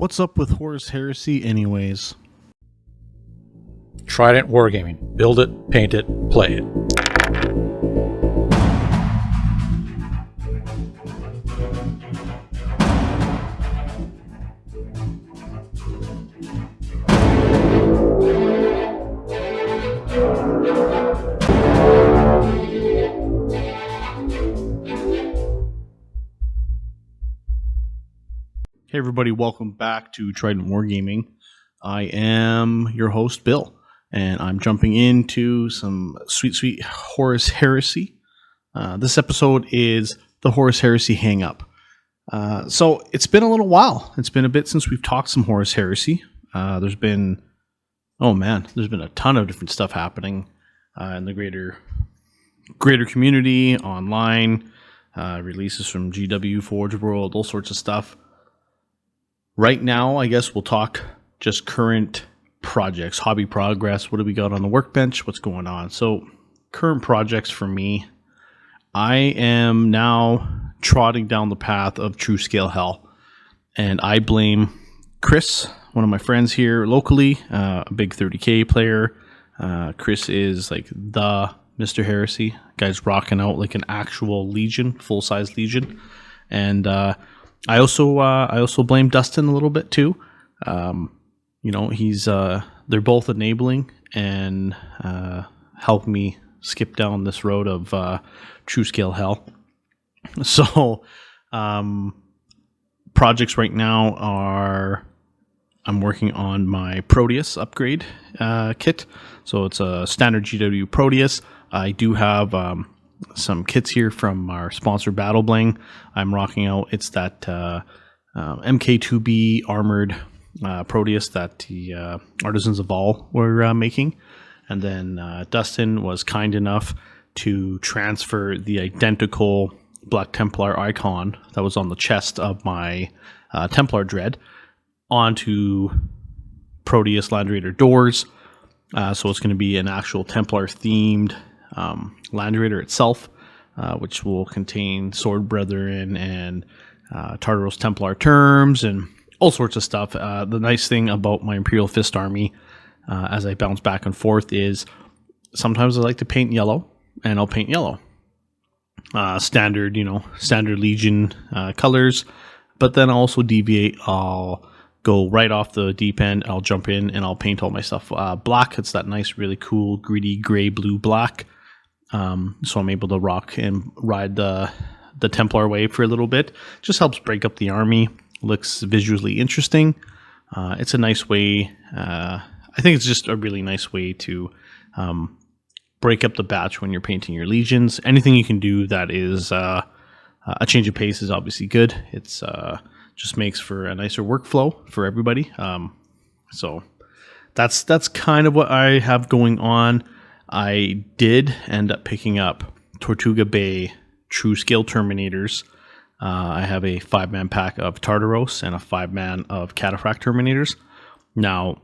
What's up with Horus Heresy anyways? Trident Wargaming. Build it, paint it, play it. Hey everybody, welcome back to Trident Wargaming. I am your host, Bill, and I'm jumping into some sweet Horus Heresy. This episode is the Horus Heresy Hang-Up. So it's been a little while. It's been a bit since we've talked some Horus Heresy. There's been a ton of different stuff happening in the greater community, online, releases from GW, Forge World, all sorts of stuff. Right now, I guess we'll talk just current projects, hobby progress. What do we got on the workbench? What's going on? So, current projects for me, I am now trotting down the path of true scale hell. And I blame Chris, one of my friends here locally, a big 30K player. Chris is like the Mr. Heresy. Guy's rocking out like an actual Legion, full-size Legion. And I also blame Dustin a little bit too. He's they're both enabling and help me skip down this road of true scale hell. So projects right now are I'm working on my Proteus upgrade kit. So it's a standard GW Proteus. I do have some kits here from our sponsor Battle Bling. I'm rocking out. It's that MK2B armored Proteus that the Artisans of All were making. And then Dustin was kind enough to transfer the identical Black Templar icon that was on the chest of my Templar Dread onto Proteus Land Raider doors. So it's going to be an actual Templar themed Land Raider itself, which will contain Sword Brethren and Tartaros Templar terms and all sorts of stuff. The nice thing about my Imperial Fist army, as I bounce back and forth, is sometimes I like to paint yellow, and I'll paint yellow. Standard Legion colors, but then I'll also deviate. I'll go right off the deep end. I'll jump in and I'll paint all my stuff black. It's that nice, really cool, greedy gray, blue, black. So I'm able to rock and ride the Templar wave for a little bit. Just helps break up the army. Looks visually interesting. It's a nice way. I think it's just a really nice way to break up the batch when you're painting your legions. Anything you can do that is a change of pace is obviously good. It's just makes for a nicer workflow for everybody. So that's kind of what I have going on. I did end up picking up Tortuga Bay True Scale Terminators. I have a 5-man pack of Tartaros and a 5-man of Cataphract Terminators. Now,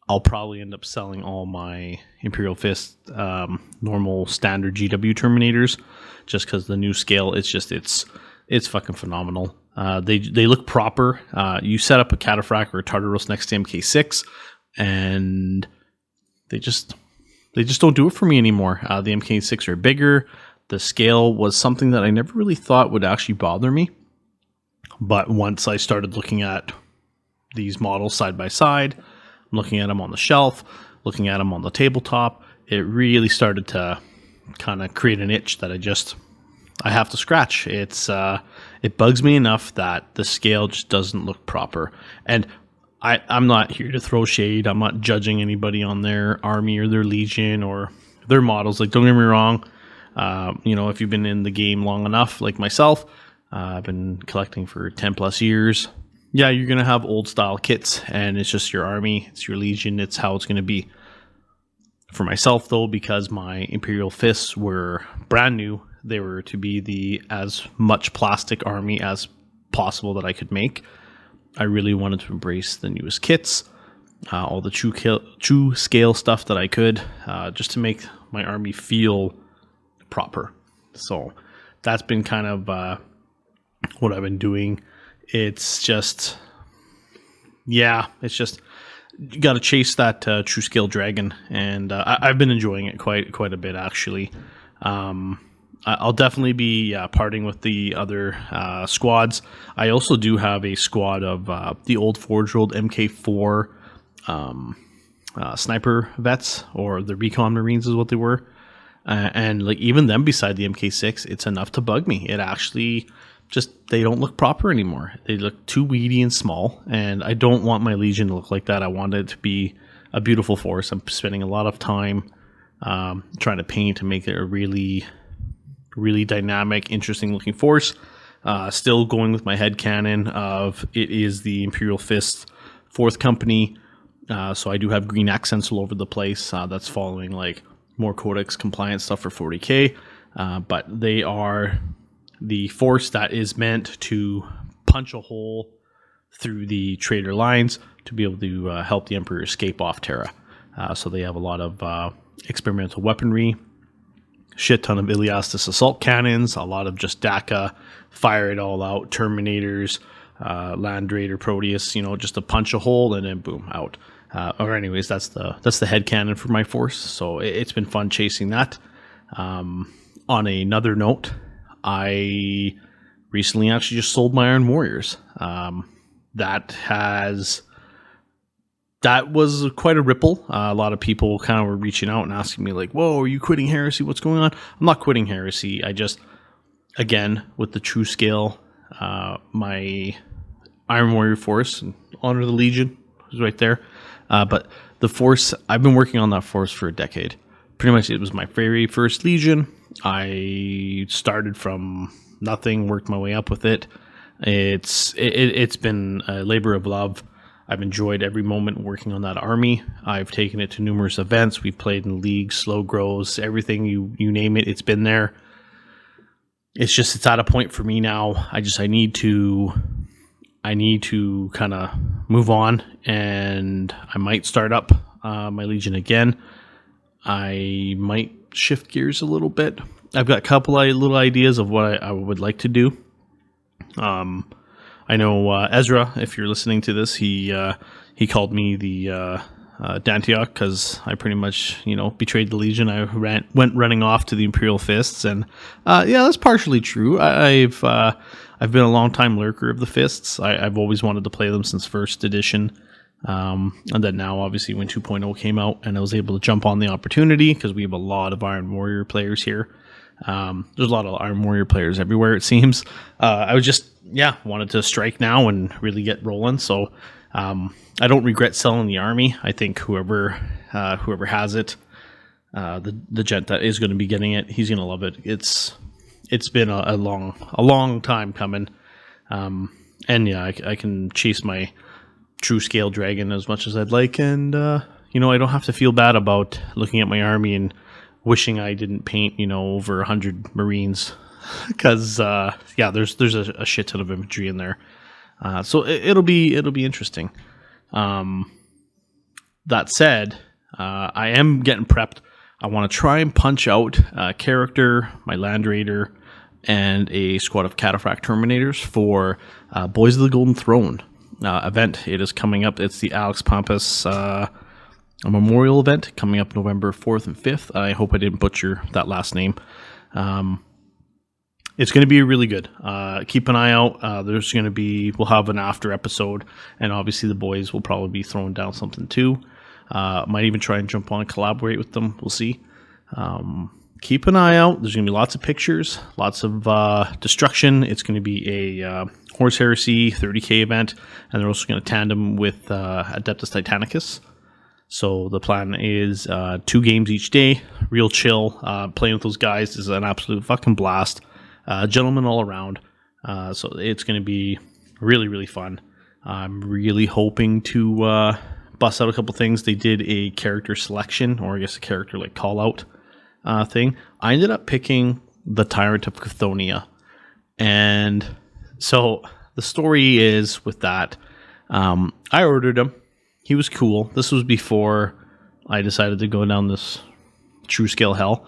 I'll probably end up selling all my Imperial Fist normal standard GW Terminators just because the new scale, it's fucking phenomenal. They look proper. You set up a Cataphract or a Tartaros next to MK6 and they just don't do it for me anymore. The MK6 are bigger. The scale was something that I never really thought would actually bother me. But once I started looking at these models side by side, looking at them on the shelf, looking at them on the tabletop, it really started to kind of create an itch that I have to scratch. It bugs me enough that the scale just doesn't look proper. And I'm not here to throw shade. I'm not judging anybody on their army or their legion or their models. Like, don't get me wrong. If you've been in the game long enough, like myself, I've been collecting for 10 plus years. Yeah, you're going to have old style kits and it's just your army. It's your legion. It's how it's going to be. For myself though, because my Imperial Fists were brand new, they were to be the as much plastic army as possible that I could make. I really wanted to embrace the newest kits, all the true scale stuff that I could, just to make my army feel proper. So that's been kind of what I've been doing. It's just Yeah, it's just you got to chase that true scale dragon, and I've been enjoying it quite a bit actually. I'll definitely be parting with the other squads. I also do have a squad of the old Forge World MK4 sniper vets, or the Recon Marines is what they were. And like even them beside the MK6, it's enough to bug me. It actually just, they don't look proper anymore. They look too weedy and small, and I don't want my Legion to look like that. I want it to be a beautiful force. I'm spending a lot of time trying to paint and make it a really dynamic, interesting looking force. Still going with my headcanon of it is the Imperial Fist 4th Company. So I do have green accents all over the place. That's following like more Codex compliant stuff for 40k. But they are the force that is meant to punch a hole through the traitor lines to be able to help the Emperor escape off Terra. So they have a lot of experimental weaponry, shit ton of Iliastus assault cannons, a lot of just DACA, fire it all out, Terminators, Land Raider, Proteus, just to punch a hole and then boom, out. Or anyways, that's the headcanon for my force. So it's been fun chasing that. On another note, I recently actually just sold my Iron Warriors. That was quite a ripple. A lot of people kind of were reaching out and asking me like, whoa, are you quitting Heresy? What's going on? I'm not quitting Heresy. I just, again, with the true scale, my Iron Warrior force, and Honor the Legion is right there. But the force, I've been working on that force for a decade. Pretty much it was my very first Legion. I started from nothing, worked my way up with it. It's been a labor of love. I've enjoyed every moment working on that army. I've taken it to numerous events. We've played in leagues, slow grows, everything you name it, it's been there. It's at a point for me now. I need to kind of move on, and I might start up my Legion again. I might shift gears a little bit. I've got a couple of little ideas of what I would like to do. I know Ezra, if you're listening to this, he called me the Dantiok because I pretty much betrayed the Legion. I went running off to the Imperial Fists, and yeah, that's partially true. I've been a long time lurker of the Fists. I've always wanted to play them since first edition, and then now obviously when 2.0 came out, and I was able to jump on the opportunity because we have a lot of Iron Warrior players here. There's a lot of Iron Warrior players everywhere, it seems. I was just wanted to strike now and really get rolling. So I don't regret selling the army. I think whoever has it, the gent that is going to be getting it, he's going to love it. It's been a long time coming, and yeah, I can chase my true scale dragon as much as I'd like, and I don't have to feel bad about looking at my army and wishing I didn't paint over 100 Marines, because there's a shit ton of infantry in there, so it'll be interesting. That said, I am getting prepped. I want to try and punch out a character, my Land Raider, and a squad of Cataphract Terminators for Boys of the Golden Throne event. It is coming up. It's the Alex Pompus a memorial event coming up November 4th and 5th. I hope I didn't butcher that last name. It's going to be really good. Keep an eye out. We'll have an after episode, and obviously the boys will probably be throwing down something too. Might even try and jump on and collaborate with them. We'll see. Keep an eye out. There's going to be lots of pictures, lots of destruction. It's going to be a Horus Heresy 30k event, and they're also going to tandem with Adeptus Titanicus. So the plan is 2 games each day, real chill. Playing with those guys is an absolute fucking blast. Gentlemen all around. So it's going to be really, really fun. I'm really hoping to bust out a couple things. They did a character selection, or I guess a character like call out thing. I ended up picking the Tyrant of Cthonia. And so the story is with that, I ordered him. He was cool. This was before I decided to go down this true scale hell.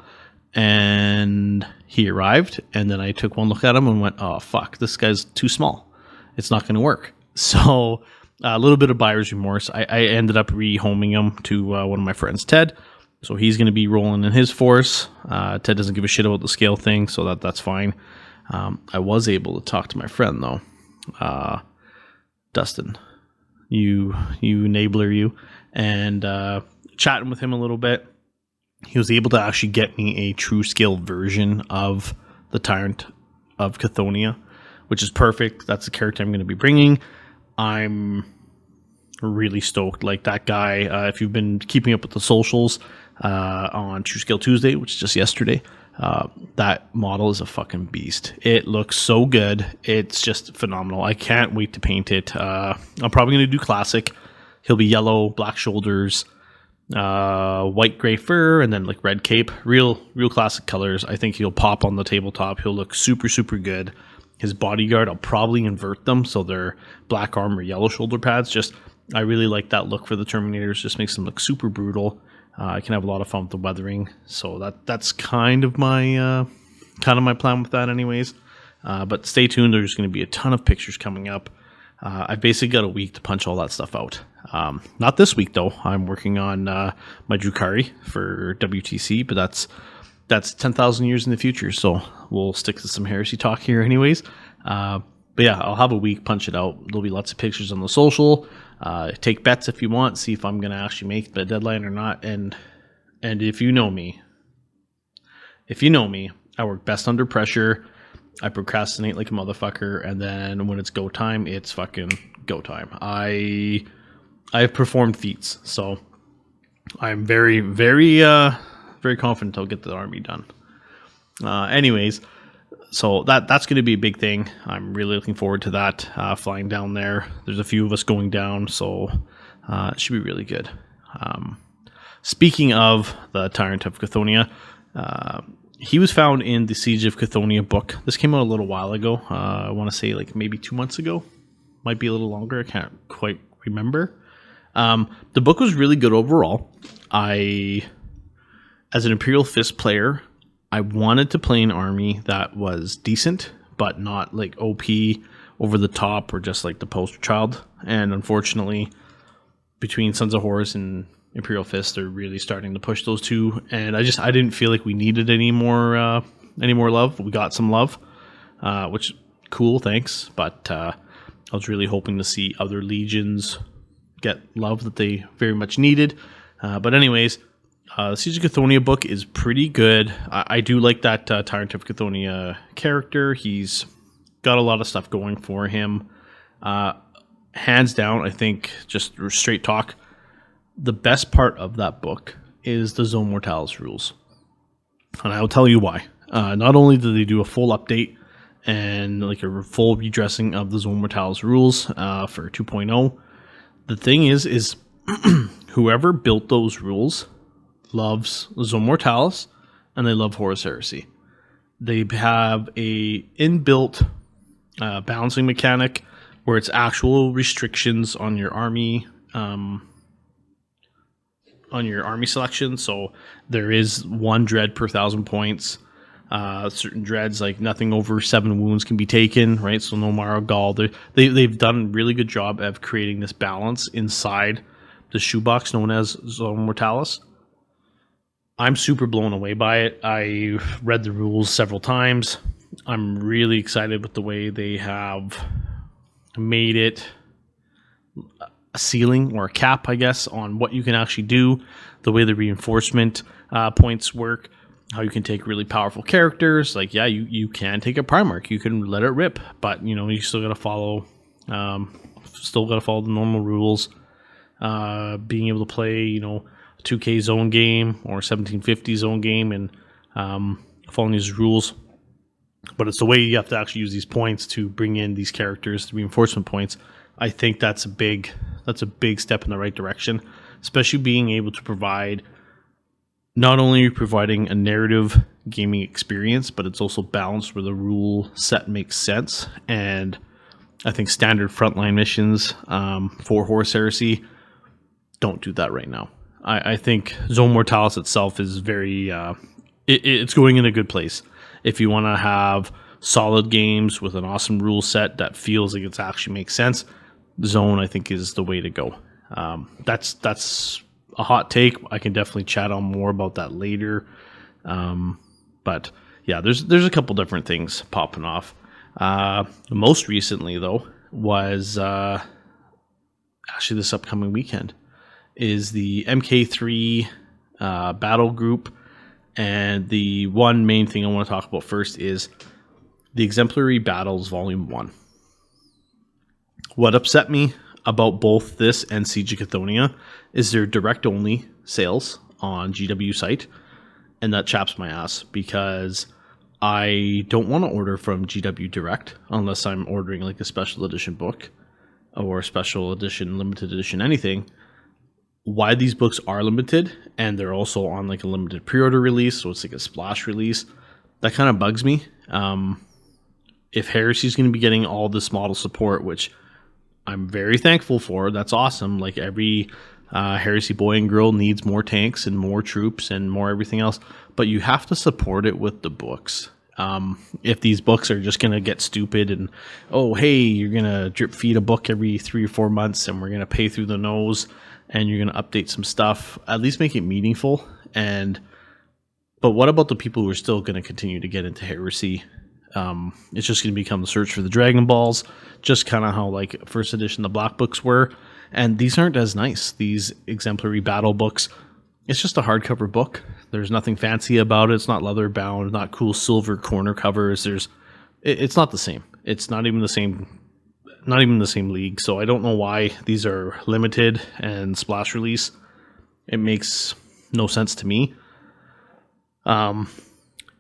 And he arrived, and then I took one look at him and went, oh, fuck, this guy's too small. It's not going to work. So a little bit of buyer's remorse. I ended up rehoming him to one of my friends, Ted. So he's going to be rolling in his force. Ted doesn't give a shit about the scale thing, so that's fine. I was able to talk to my friend, though. Dustin, you enabler, you. And chatting with him a little bit. He was able to actually get me a true scale version of the Tyrant of Cthonia, which is perfect. That's the character I'm going to be bringing. I'm really stoked. Like that guy, if you've been keeping up with the socials on True Scale Tuesday, which is just yesterday, that model is a fucking beast. It looks so good. It's just phenomenal. I can't wait to paint it. I'm probably going to do classic. He'll be yellow, black shoulders, white gray fur, and then like red cape. Real classic colors. I think he'll pop on the tabletop. He'll look super good. His bodyguard, I'll probably invert them so they're black armor, yellow shoulder pads. Just I really like that look for the Terminators. Just makes them look super brutal. I can have a lot of fun with the weathering. So that's kind of my plan with that, anyways. But stay tuned. There's going to be a ton of pictures coming up. I've basically got a week to punch all that stuff out. Not this week, though. I'm working on my Drukhari for WTC, but that's 10,000 years in the future, so we'll stick to some heresy talk here anyways. But yeah, I'll have a week, punch it out. There'll be lots of pictures on the social. Take bets if you want, see if I'm going to actually make the deadline or not. And if you know me, I work best under pressure. I procrastinate like a motherfucker, and then when it's go time, it's fucking go time. I've performed feats, so I'm very confident I'll get the army done. Anyways, so that's going to be a big thing. I'm really looking forward to that, flying down there. There's a few of us going down, so it should be really good. Speaking of the Tyrant of Cthonia, he was found in the Siege of Cthonia book. This came out a little while ago. I want to say like maybe 2 months ago. Might be a little longer. I can't quite remember. The book was really good overall. As an Imperial Fist player, I wanted to play an army that was decent, but not like OP, over the top, or just like the poster child. And unfortunately, between Sons of Horus and Imperial Fist, they're really starting to push those two. And I didn't feel like we needed any more love. We got some love, which cool, thanks. But I was really hoping to see other legions get love that they very much needed. But anyways, the Siege of Cthonia book is pretty good. I do like that Tyrant of Cthonia character. He's got a lot of stuff going for him. Hands down, I think, just straight talk, the best part of that book is the Zone Mortalis rules. And I'll tell you why. Not only did they do a full update and like a full redressing of the Zone Mortalis rules for 2.0, the thing is whoever built those rules loves Zone Mortalis and they love Horus Heresy. They have a inbuilt balancing mechanic where it's actual restrictions on your army selection. So there is one dread per 1,000 points. Certain dreads, like nothing over 7 wounds can be taken, right? So no Mara Gall. They've done a really good job of creating this balance inside the shoebox known as Zone Mortalis. I'm super blown away by it. I read the rules several times. I'm really excited with the way they have made it a ceiling or a cap, I guess, on what you can actually do, the way the reinforcement points work, how you can take really powerful characters. Like, yeah, you can take a Primarch, you can let it rip, but you still got to follow the normal rules. Being able to play, a 2K zone game or 1750 zone game and following these rules. But it's the way you have to actually use these points to bring in these characters, the reinforcement points. I think that's a big step in the right direction, especially being able to provide, not only providing a narrative gaming experience, but it's also balanced where the rule set makes sense. And I think standard frontline missions for Horus Heresy don't do that right now. I think Zone Mortalis itself is very it's going in a good place. If you want to have solid games with an awesome rule set that feels like it actually makes sense, zone, I think, is the way to go. That's a hot take. I can definitely chat on more about that later. But yeah, there's a couple different things popping off. Most recently, though, was actually this upcoming weekend is the MK3 Battle Group. And the one main thing I want to talk about first is the Exemplary Battles Volume 1. What upset me about both this and Siege of Cthonia is their direct-only sales on GW site. And that chaps my ass because I don't want to order from GW Direct unless I'm ordering like a special edition book or a special edition, limited edition, anything. Why these books are limited and they're also on like a limited pre-order release, so it's like a splash release, that kind of bugs me. If Heresy is going to be getting all this model support, which I'm very thankful for, that's awesome. Like every Heresy boy and girl needs more tanks and more troops and more everything else, but you have to support it with the books. If these books are just going to get stupid and, oh, hey, you're going to drip feed a book every 3 or 4 months and we're going to pay through the nose and you're going to update some stuff, at least make it meaningful. But what about the people who are still going to continue to get into Heresy? It's just going to become the search for the Dragon Balls, just kind of how like first edition the Black Books were. And these aren't as nice. These Exemplary Battle books, it's just a hardcover book. There's nothing fancy about it. It's not leather bound, not cool silver corner covers. It's not the same. It's not even the same league. So I don't know why these are limited and splash release. It makes no sense to me.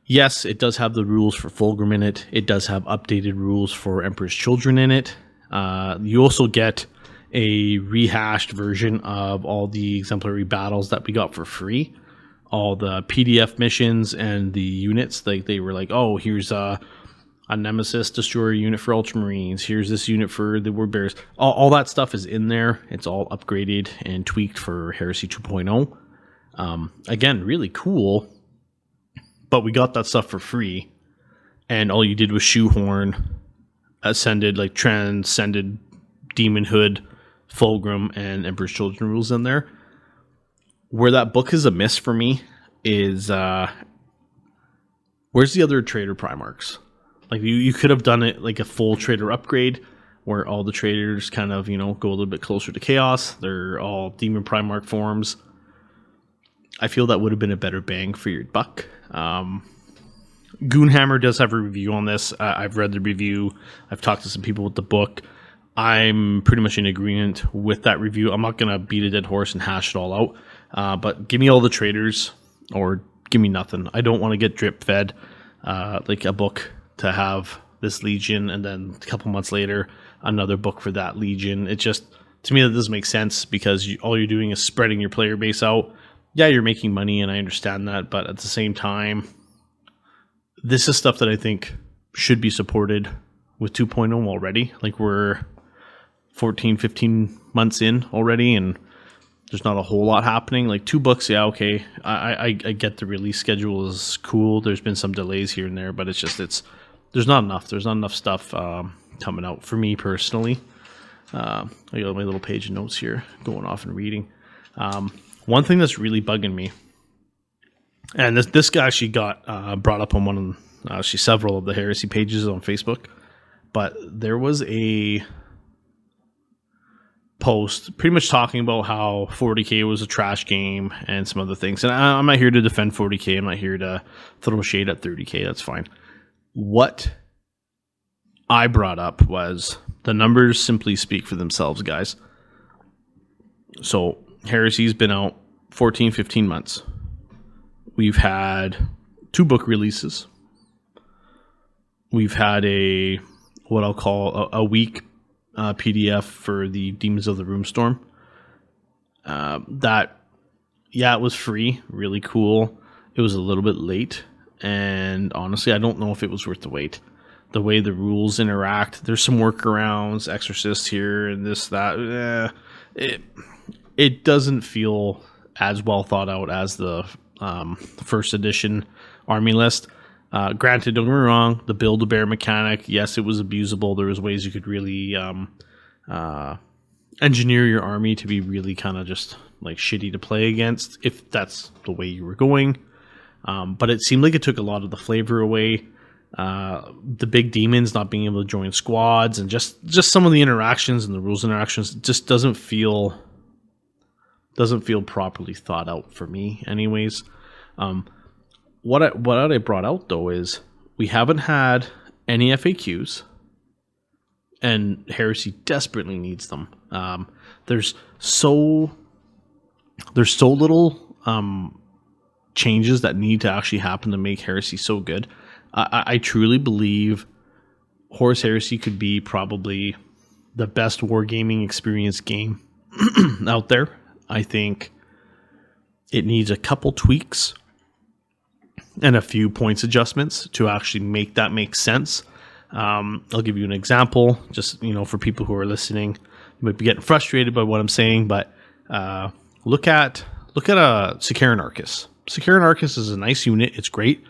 Yes, it does have the rules for Fulgrim in it. It does have updated rules for Emperor's Children in it. You also get a rehashed version of all the exemplary battles that we got for free. All the PDF missions and the units. They were like, oh, here's a Nemesis Destroyer unit for Ultramarines. Here's this unit for the Word Bears. All that stuff is in there. It's all upgraded and tweaked for Heresy 2.0. Again, really cool. But we got that stuff for free. And all you did was shoehorn transcended Demonhood, Fulgrim, and Emperor's Children rules in there. Where that book is a miss for me is where's the other trader Primarchs? Like you could have done it like a full trader upgrade where all the traders kind of, go a little bit closer to chaos. They're all Demon Primarch forms. I feel that would have been a better bang for your buck. Goonhammer does have a review on this. I've read the review. I've talked to some people with the book. I'm pretty much in agreement with that review. I'm not going to beat a dead horse and hash it all out. But give me all the traders or give me nothing. I don't want to get drip fed like a book to have this Legion and then a couple months later another book for that Legion. It just, to me, that doesn't make sense because all you're doing is spreading your player base out. Yeah, you're making money and I understand that, but at the same time, this is stuff that I think should be supported with 2.0 already. Like we're 14, 15 months in already and there's not a whole lot happening. Like 2 books, yeah, okay. I get the release schedule is cool. There's been some delays here and there, but there's not enough. There's not enough stuff coming out for me personally. I got my little page of notes here going off and reading. One thing that's really bugging me, and this guy actually got brought up on several of the Heresy pages on Facebook, but there was a post pretty much talking about how 40K was a trash game and some other things. And I'm not here to defend 40K. I'm not here to throw shade at 30K. That's fine. What I brought up was the numbers simply speak for themselves, guys. So Heresy's been out 14, 15 months. We've had 2 book releases. We've had what I'll call a week PDF for the Demons of the Runestone. It was free, really cool. It was a little bit late, and honestly, I don't know if it was worth the wait. The way the rules interact, there's some workarounds, exorcists here and this, that. It doesn't feel as well thought out as the first edition army list. Granted, don't get me wrong, the Build-A-Bear mechanic, yes, it was abusable. There was ways you could really engineer your army to be really kind of just like shitty to play against if that's the way you were going. But it seemed like it took a lot of the flavor away. The big demons not being able to join squads, and just some of the interactions and the rules interactions just doesn't feel properly thought out for me anyways. What I brought out though is we haven't had any FAQs, and Heresy desperately needs them. There's so little changes that need to actually happen to make Heresy so good. I truly believe Horus Heresy could be probably the best wargaming experience game out there. I think it needs a couple tweaks and a few points adjustments to actually make that make sense. I'll give you an example, just for people who are listening. You might be getting frustrated by what I'm saying, but look at a Sicaran Arcus. Sicaran Arcus is a nice unit. It's great.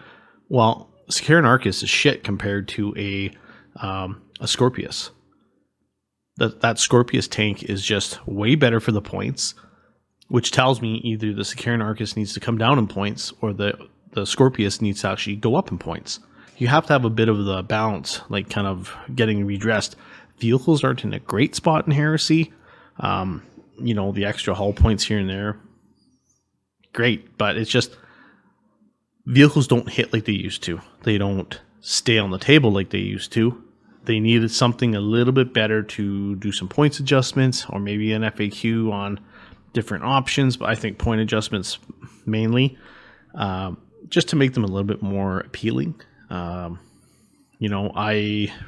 Well, Sicaran Arcus is shit compared to a Scorpius. That Scorpius tank is just way better for the points, which tells me either the Sicaran Arcus needs to come down in points or the Scorpius needs to actually go up in points. You have to have a bit of the balance, like kind of getting redressed. Vehicles aren't in a great spot in Heresy. The extra hull points here and there, great, but it's just vehicles don't hit like they used to. They don't stay on the table like they used to. They needed something a little bit better to do some points adjustments, or maybe an FAQ on different options, but I think point adjustments mainly, just to make them a little bit more appealing. I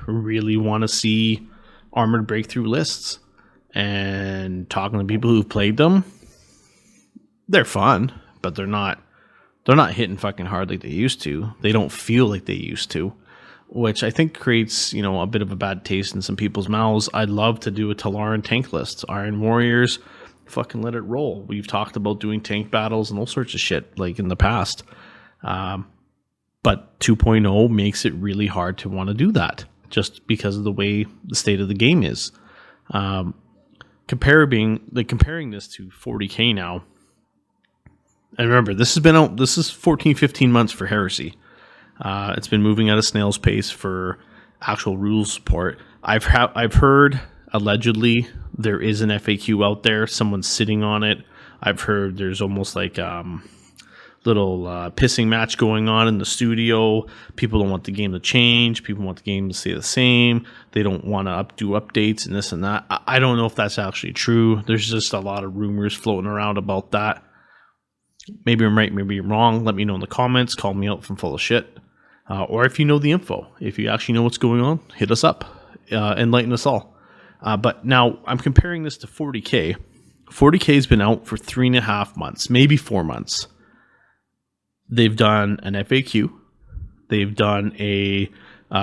really want to see armored breakthrough lists, and talking to people who've played them, they're fun, but they're not hitting fucking hard like they used to. They don't feel like they used to, which I think creates, a bit of a bad taste in some people's mouths. I'd love to do a Talaran tank list. Iron Warriors, fucking let it roll. We've talked about doing tank battles and all sorts of shit like in the past. But 2.0 makes it really hard to want to do that just because of the way the state of the game is. Comparing this to 40K now, and remember, this is 14, 15 months for Heresy. It's been moving at a snail's pace for actual rules support. I've heard allegedly there is an FAQ out there. Someone's sitting on it. I've heard there's almost like little pissing match going on in the studio. People don't want the game to change. People want the game to stay the same. They don't want to do updates and this and that. I don't know if that's actually true. There's just a lot of rumors floating around about that. Maybe I'm right, maybe I'm wrong. Let me know in the comments. Call me out if I'm full of shit. Or if you know the info. If you actually know what's going on, hit us up. Enlighten us all. But now I'm comparing this to 40K. 40K has been out for 3.5 months, maybe 4 months. They've done an FAQ. They've done a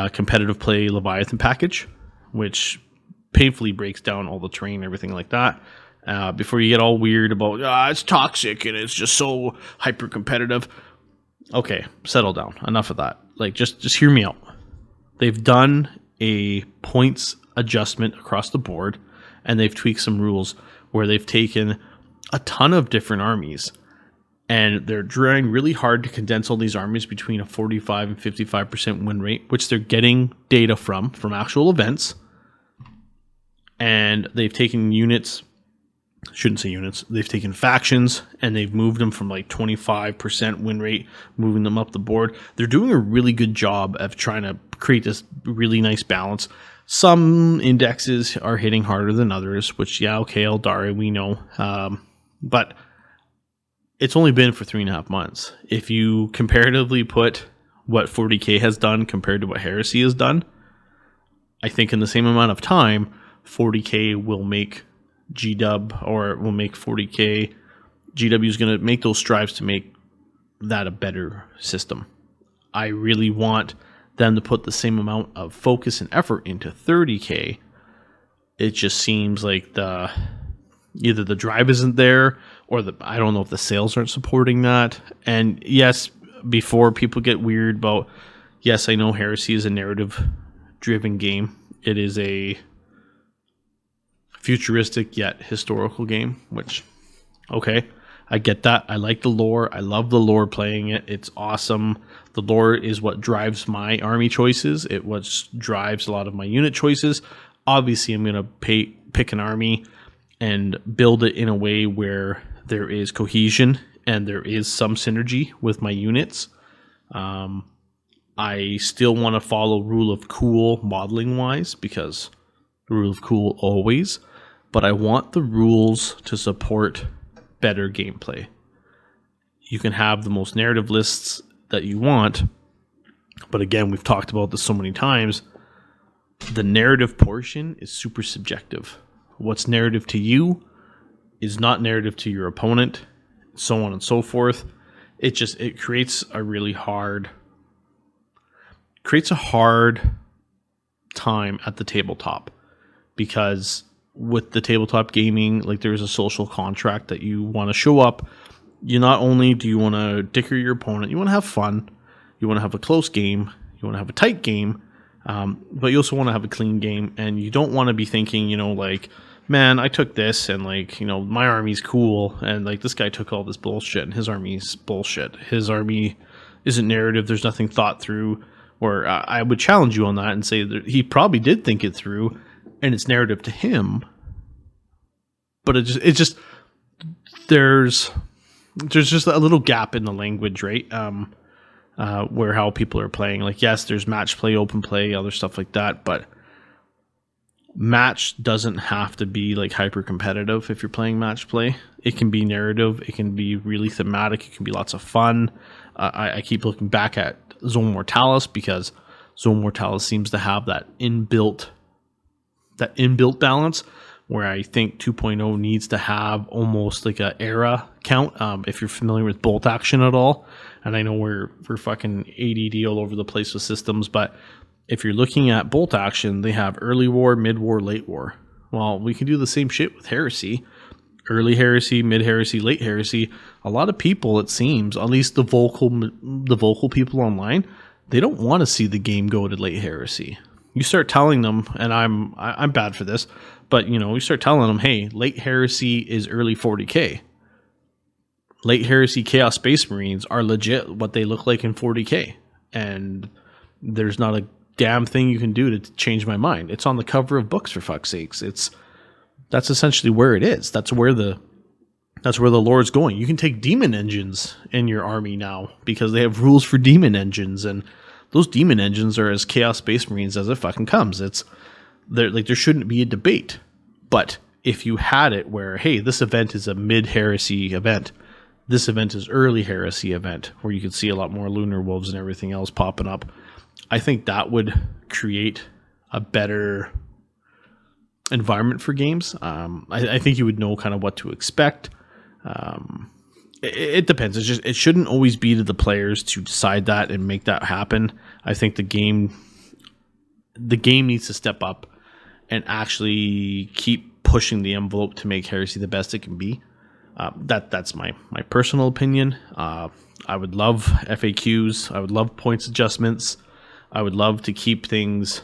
competitive play Leviathan package, which painfully breaks down all the terrain and everything like that. Before you get all weird about, it's toxic and it's just so hyper competitive. Okay, settle down. Enough of that. Like, just hear me out. They've done a points adjustment across the board, and they've tweaked some rules where they've taken a ton of different armies, and they're trying really hard to condense all these armies between a 45 and 55% win rate, which they're getting data from actual events. And they've taken units, shouldn't say units, they've taken factions, and they've moved them from like 25% win rate, moving them up the board. They're doing a really good job of trying to create this really nice balance. Some indexes are hitting harder than others, which, Eldari, we know. But it's only been for 3.5 months. If you comparatively put what 40K has done compared to what Heresy has done, I think in the same amount of time, 40K will make GW, or will make 40K. GW is going to make those strives to make that a better system. I really want them to put the same amount of focus and effort into 30K. It just seems like either the drive isn't there, or I don't know if the sales aren't supporting that. And yes, before people get weird about, yes, I know Heresy is a narrative-driven game. It is a futuristic yet historical game, which, okay, I get that. I like the lore. I love the lore playing it. It's awesome. The lore is what drives my army choices. It what drives a lot of my unit choices. Obviously, I'm going to pick an army and build it in a way where there is cohesion and there is some synergy with my units. I still want to follow rule of cool modeling wise, because the rule of cool always, but I want the rules to support better gameplay. You can have the most narrative lists that you want, but again, we've talked about this so many times. The narrative portion is super subjective. What's narrative to you is not narrative to your opponent, so on and so forth. It creates a really hard time at the tabletop, because with the tabletop gaming, like, there's a social contract that you want to show up. You not only do you want to dicker your opponent, you want to have fun, you want to have a close game, you want to have a tight game, but you also want to have a clean game, and you don't want to be thinking, like, man, I took this, and, like, my army's cool, and, like, this guy took all this bullshit, and his army's bullshit. His army isn't narrative, there's nothing thought through. Or I would challenge you on that and say that he probably did think it through, and it's narrative to him. But it's just there's just a little gap in the language, right? Where how people are playing. Like, yes, there's match play, open play, other stuff like that, but match doesn't have to be like hyper competitive. If you're playing match play, it can be narrative, it can be really thematic, it can be lots of fun. I keep looking back at Zone Mortalis, because Zone Mortalis seems to have that inbuilt balance, where I think 2.0 needs to have almost like a era count. If you're familiar with bolt action at all, and I know we're fucking ADD all over the place with systems, but if you're looking at bolt action, they have early war, mid war, late war. Well, we can do the same shit with heresy. Early heresy, mid heresy, late heresy. A lot of people, it seems, at least the vocal people online, they don't want to see the game go to late heresy. You start telling them, and I'm bad for this, but you start telling them, hey, late heresy is early 40k. Late heresy Chaos Space Marines are legit what they look like in 40k, and there's not a damn thing you can do to change my mind. It's on the cover of books, for fuck's sakes. That's essentially where it is. That's where the Lord's going. You can take demon engines in your army now, because they have rules for demon engines, and those demon engines are as Chaos Space Marines as it fucking comes. There shouldn't be a debate. But if you had it where, hey, this event is a mid heresy event, this event is early heresy event, where you could see a lot more lunar wolves and everything else popping up, I think that would create a better environment for games. I think you would know kind of what to expect. It depends. It shouldn't always be to the players to decide that and make that happen. I think the game needs to step up and actually keep pushing the envelope to make heresy the best it can be. That's my personal opinion. I would love FAQs. I would love points adjustments. I would love to keep things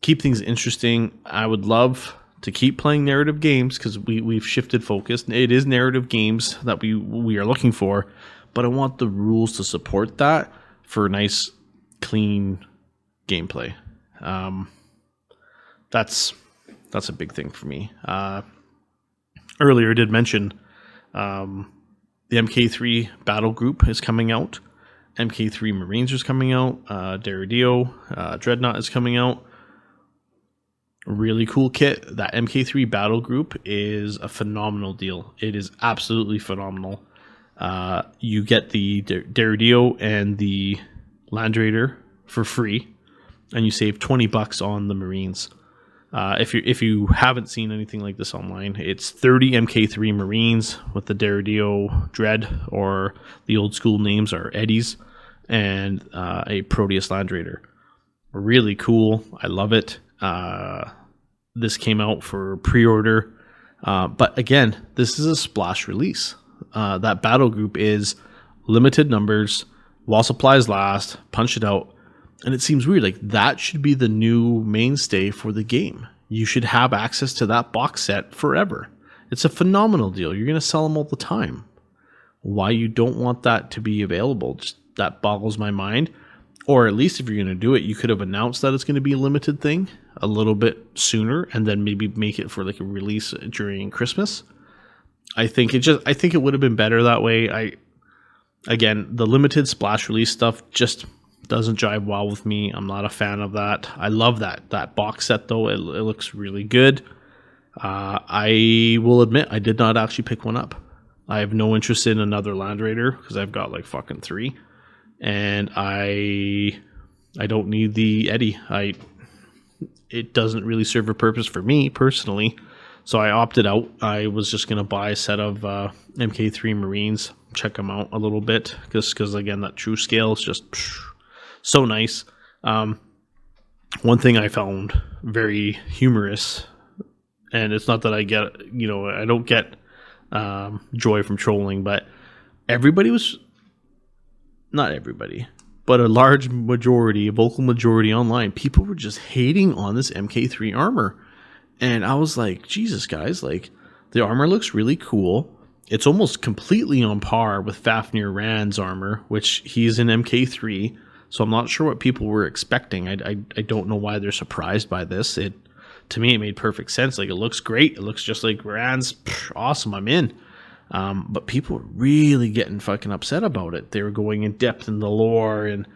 interesting. I would love to keep playing narrative games, because we've shifted focus. It is narrative games that we are looking for, but I want the rules to support that for nice, clean gameplay. That's a big thing for me. Earlier I did mention the MK3 Battle Group is coming out. MK3 Marines is coming out. Derridio, Dreadnought is coming out. Really cool kit. That MK3 Battle Group is a phenomenal deal. It is absolutely phenomenal. You get the Derridio and the Land Raider for free, and you save $20 on the Marines. If you haven't seen anything like this online, it's 30 MK3 Marines with the Derridio Dread, or the old school names are Eddies, and a Proteus Land Raider. Really cool. I love it. This came out for pre-order, but again, this is a splash release. That battle group is limited numbers, while supplies last, punch it out. And it seems weird, like that should be the new mainstay for the game. you should have access to that box set forever. It's a phenomenal deal. You're going to sell them all the time. Why you don't want that to be available, just that boggles my mind. Or at least if you're going to do it, you could have announced that it's going to be a limited thing a little bit sooner, and then maybe make it for like a release during Christmas. I think it would have been better that way. Again, the limited splash release stuff just doesn't jive well with me. I'm not a fan of that. I love that box set though. It looks really good. I will admit I did not actually pick one up. I have no interest in another Land Raider because I've got like fucking 3. And I don't need the Eddie. It doesn't really serve a purpose for me personally, so I opted out. I was just gonna buy a set of MK3 Marines, check them out a little bit, because again, that true scale is just so nice. One thing I found very humorous, and it's not that I get, I don't get joy from trolling, but not everybody, but a large majority, a vocal majority online, people were just hating on this MK3 armor. And I was like, Jesus, guys, like, the armor looks really cool. It's almost completely on par with Fafnir Rand's armor, which he's in MK3. So I'm not sure what people were expecting. I don't know why they're surprised by this. To me, it made perfect sense. Like, it looks great. It looks just like Rand's. Awesome, I'm in. But people were really getting fucking upset about it. They were going in depth in the lore and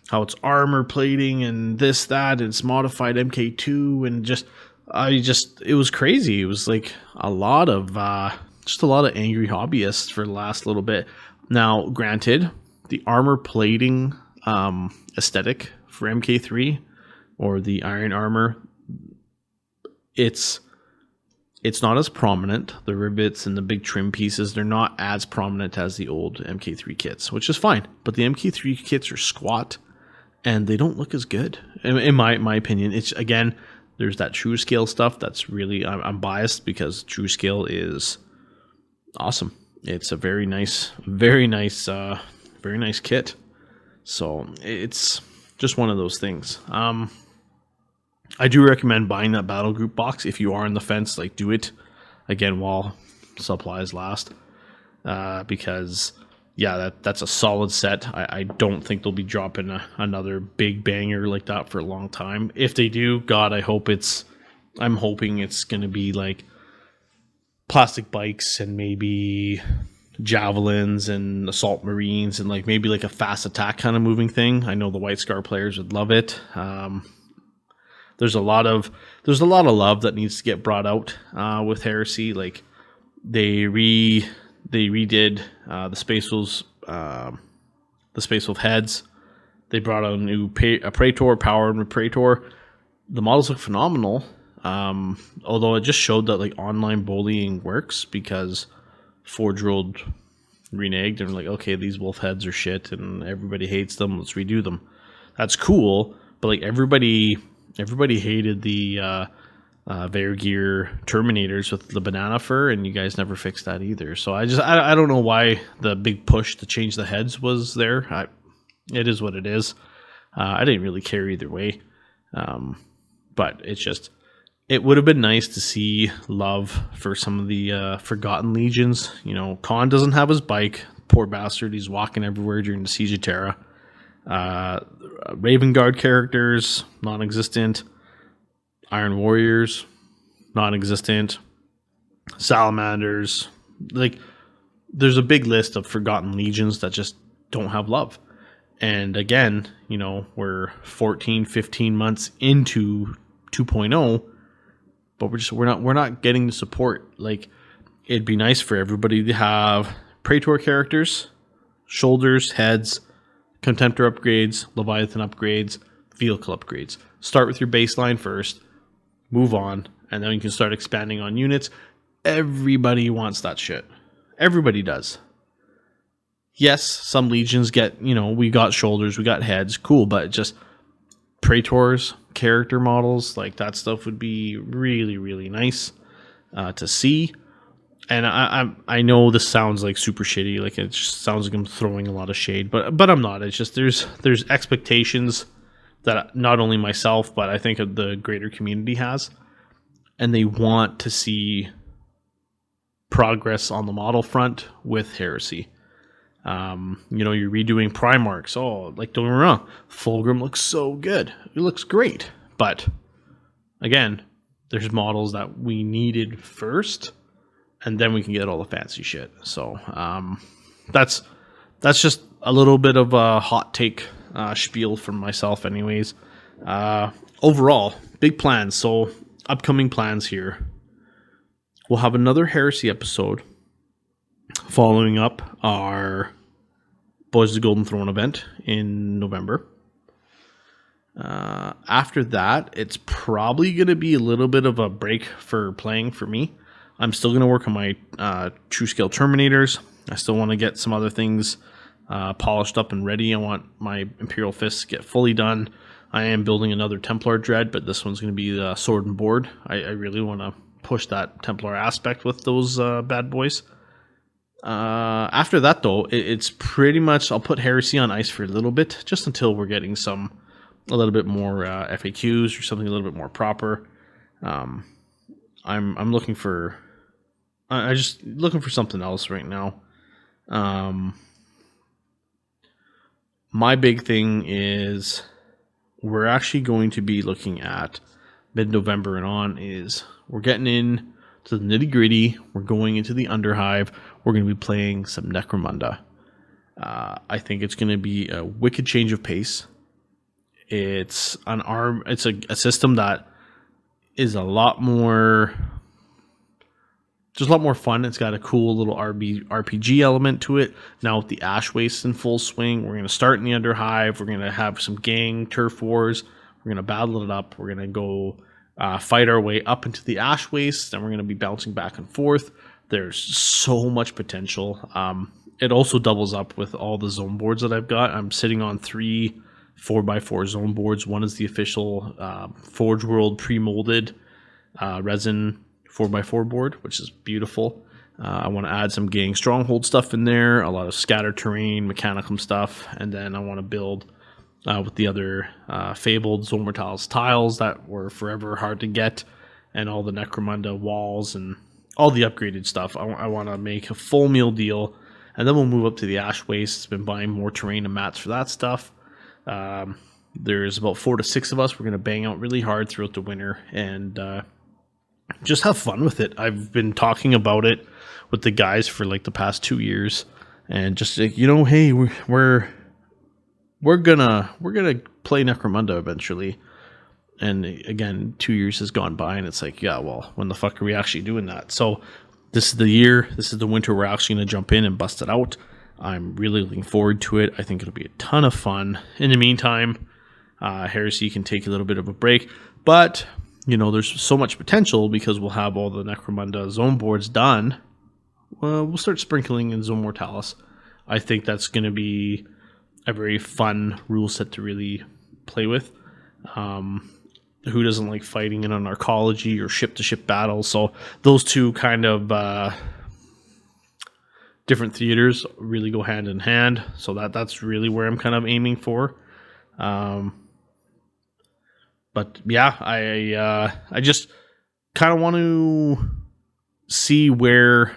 how it's armor plating and this, that, and it's modified MK2, and it was crazy. It was like a lot of angry hobbyists for the last little bit. Now, granted, the armor plating aesthetic for MK3 or the iron armor, it's not as prominent. The rivets and the big trim pieces, they're not as prominent as the old MK3 kits, which is fine. But the MK3 kits are squat, and they don't look as good, in my opinion. It's, again, there's that true scale stuff that's really, I'm biased because true scale is awesome. It's a very nice kit. So it's just one of those things. I do recommend buying that Battle Group box if you are on the fence. Like, do it again while supplies last, because that's a solid set. I don't think they'll be dropping another big banger like that for a long time. If they do, God, I'm hoping it's going to be like plastic bikes and maybe javelins and assault marines and like maybe like a fast attack kind of moving thing. I know the White Scar players would love it. There's a lot of love that needs to get brought out with Heresy. Like, they redid the Space Wolf heads. They brought out a new Praetor, Power and Praetor. The models look phenomenal. Although it just showed that like online bullying works, because Forge World reneged and like, okay, these wolf heads are shit and everybody hates them. Let's redo them. That's cool, but like everybody hated the Vairgear Terminators with the banana fur, and you guys never fixed that either. So I don't know why the big push to change the heads was there. It is what it is. I didn't really care either way. But it would have been nice to see love for some of the Forgotten Legions. Khan doesn't have his bike. Poor bastard. He's walking everywhere during the Siege of Terra. Raven Guard characters, non-existent. Iron Warriors, non-existent. Salamanders. Like, there's a big list of Forgotten Legions that just don't have love. And again, we're 14, 15 months into 2.0, but we're not getting the support. Like, it'd be nice for everybody to have Praetor characters, shoulders, heads, Contemptor upgrades, Leviathan upgrades, vehicle upgrades. Start with your baseline first, move on, and then you can start expanding on units. Everybody wants that shit. Everybody does. Yes, some legions get, we got shoulders, we got heads, cool, but just Praetors, character models, like that stuff would be really, really nice to see. And I know this sounds like super shitty, like it just sounds like I'm throwing a lot of shade, but I'm not. It's just there's expectations that not only myself, but I think the greater community has. and they want to see progress on the model front with Heresy. You're redoing Primarchs. Oh, like, don't get me wrong, Fulgrim looks so good. It looks great. But again, there's models that we needed first, and then we can get all the fancy shit. So that's just a little bit of a hot take spiel from myself anyways. Overall, big plans. So upcoming plans here. We'll have another Heresy episode following up our Boys of the Golden Throne event in November. After that, it's probably going to be a little bit of a break for playing for me. I'm still going to work on my True Scale Terminators. I still want to get some other things polished up and ready. I want my Imperial Fists to get fully done. I am building another Templar Dread, but this one's going to be the sword and board. I really want to push that Templar aspect with those bad boys. After that, though, it's pretty much, I'll put Heresy on ice for a little bit, just until we're getting a little bit more FAQs or something a little bit more proper. I'm looking for, I'm just looking for something else right now. My big thing is we're actually going to be looking at mid-November and on is we're getting in to the nitty-gritty. We're going into the Underhive. We're going to be playing some Necromunda. I think it's going to be a wicked change of pace. It's a system that is a lot more fun. It's got a cool little RPG element to it. Now with the Ash Waste in full swing, we're going to start in the Underhive. We're going to have some gang turf wars. We're going to battle it up. We're going to go fight our way up into the Ash Waste, and we're going to be bouncing back and forth. There's so much potential. It also doubles up with all the zone boards that I've got. I'm sitting on 3 4x4 zone boards. One is the official Forge World pre-molded resin 4x4 board, which is beautiful. I want to add some gang stronghold stuff in there, a lot of scatter terrain, mechanicum stuff, and then I want to build with the other fabled Zone Mortalis tiles that were forever hard to get, and all the Necromunda walls and all the upgraded stuff. I want to make a full meal deal, and then we'll move up to the Ash Waste. Been buying more terrain and mats for that stuff. There's about 4 to 6 of us. We're going to bang out really hard throughout the winter and just have fun with it. I've been talking about it with the guys for like the past 2 years, and just like, hey, we're gonna play Necromunda eventually. And again, 2 years has gone by, and it's like, yeah, well, when the fuck are we actually doing that? So this is the year, this is the winter we're actually going to jump in and bust it out. I'm really looking forward to it. I think it'll be a ton of fun. In the meantime, Heresy can take a little bit of a break, but there's so much potential because we'll have all the Necromunda zone boards done. We'll start sprinkling in Zone Mortalis. I think that's going to be a very fun rule set to really play with. Who doesn't like fighting in an arcology or ship-to-ship battle? So those two kind of different theaters really go hand in hand. So that's really where I'm kind of aiming for. But yeah, I just kind of want to see where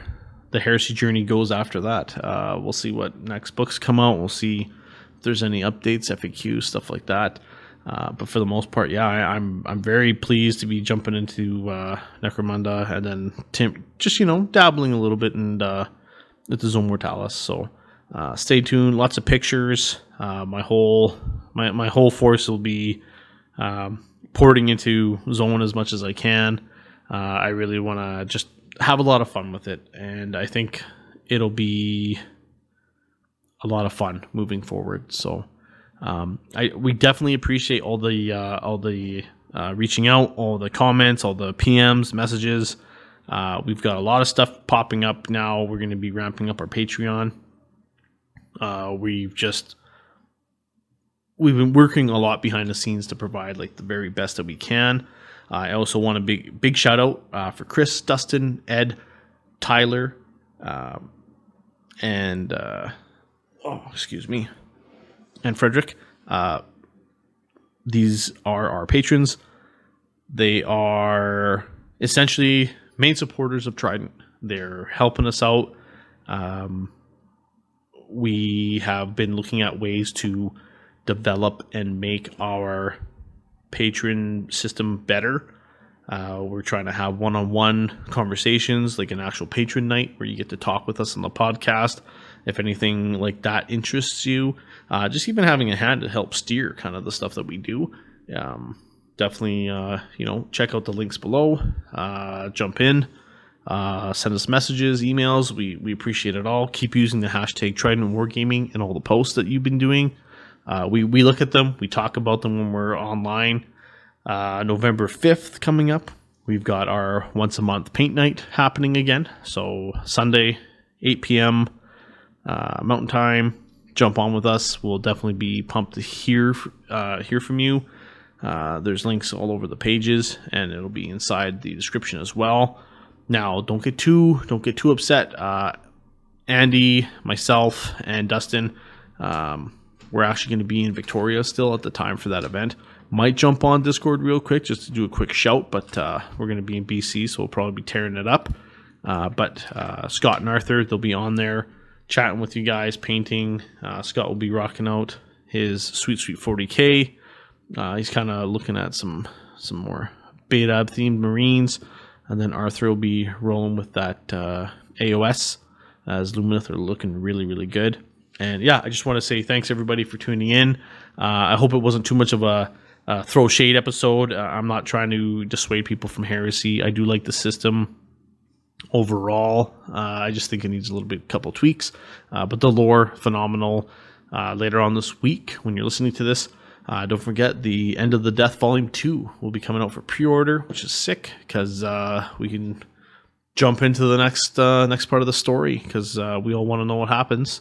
the Heresy journey goes after that. We'll see what next books come out. We'll see if there's any updates, FAQs, stuff like that. But for the most part, yeah, I'm very pleased to be jumping into Necromunda, and then Tim just dabbling a little bit in with the Zone Mortalis. So stay tuned. Lots of pictures. My whole force will be porting into Zone as much as I can. I really want to just have a lot of fun with it, and I think it'll be a lot of fun moving forward. So we definitely appreciate all the reaching out, all the comments, all the PMs, messages. We've got a lot of stuff popping up now. We're going to be ramping up our Patreon. We've been working a lot behind the scenes to provide like the very best that we can. I also want a big shout out for Chris, Dustin, Ed, Tyler, and and Frederick. These are our patrons. They are essentially main supporters of Trident. They're helping us out. We have been looking at ways to develop and make our patron system better. We're trying to have one-on-one conversations, like an actual patron night where you get to talk with us on the podcast. If anything like that interests you, just even having a hand to help steer kind of the stuff that we do. Definitely, check out the links below. Jump in, send us messages, emails. We appreciate it all. Keep using the hashtag Trident Wargaming in all the posts that you've been doing. We look at them. We talk about them when we're online. November 5th coming up. We've got our once a month paint night happening again. So Sunday, 8 p.m. Mountain Time. Jump on with us. We'll definitely be pumped to hear from you. There's links all over the pages, and it'll be inside the description as well. Now, don't get too upset. Andy, myself, and Dustin, we're actually going to be in Victoria still at the time for that event. Might jump on Discord real quick just to do a quick shout, but we're going to be in BC, so we'll probably be tearing it up. But Scott and Arthur, they'll be on there chatting with you guys, painting. Scott will be rocking out his sweet 40K. He's kind of looking at some more beta themed Marines, and then Arthur will be rolling with that AOS as Lumineth are looking really, really good. And yeah, I just want to say thanks everybody for tuning in. I hope it wasn't too much of a throw shade episode. I'm not trying to dissuade people from Heresy. I do like the system overall. I just think it needs a couple tweaks. But the lore, phenomenal. Later on this week, when you're listening to this, don't forget the End of the Death Volume 2 will be coming out for pre-order, which is sick because we can jump into the next part of the story because we all want to know what happens.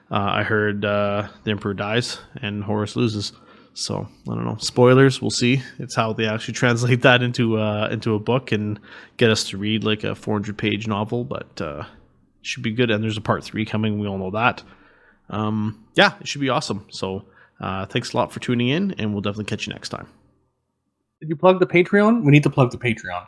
I heard the Emperor dies and Horus loses. So, I don't know. Spoilers, we'll see. It's how they actually translate that into a book and get us to read like a 400-page novel, but it should be good. And there's a part 3 coming. We all know that. Yeah, it should be awesome. So, thanks a lot for tuning in, and we'll definitely catch you next time. Did you plug the Patreon? We need to plug the Patreon.